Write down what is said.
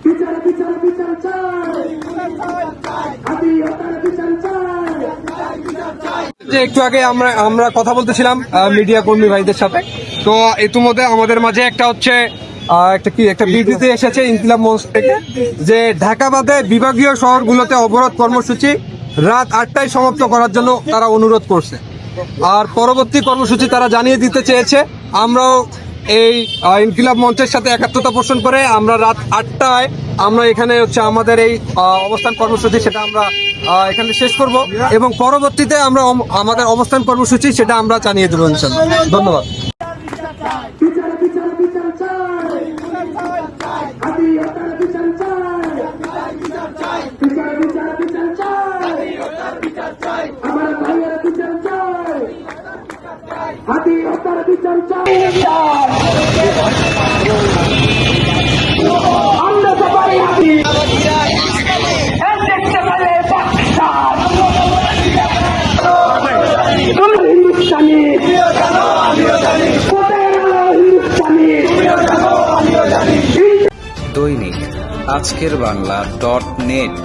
বিচার বিচার বিচার চাই, আদিলতার বিচার চাই। যে একটু আগে আমরা কথা বলতেছিলাম মিডিয়া কর্মী ভাইদের সাথে, তো ইতিমধ্যে আমাদের মাঝে একটা বিবৃতি এসেছে ইনকিলাব মঞ্চ থেকে, যে ঢাকা বাদে বিভাগীয় শহরগুলোতে অবরোধ কর্মসূচি রাত 8টায় সমাপ্ত করার জন্য তারা অনুরোধ করছে। আর পরবর্তী কর্মসূচি তারা জানিয়ে দিতে চেয়েছে। আমরাও এই ইনকিলাব মঞ্চের সাথে একাত্মতা পোষণ করে আমরা রাত 8টায় আমরা এখানে আমাদের এই অবস্থান কর্মসূচি সেটা আমরা এখানে শেষ করব, এবং পরবর্তীতে আমরা আমাদের অবস্থান কর্মসূচি সেটা আমরা জানিয়ে দেবো ইনশাআল্লাহ। ধন্যবাদ। বিচার বিচার বিচার চাই, আদিলতার বিচার চাই, বিচার বিচার বিচার চাই, আমার ভাইয়ের বিচার চাই, আদিলতার বিচার চাই। আমরা সবাই আছি, দেখতে পারে পাকিস্তান, হিন্দুস্তানি দৈনিক আজকের বাংলা .net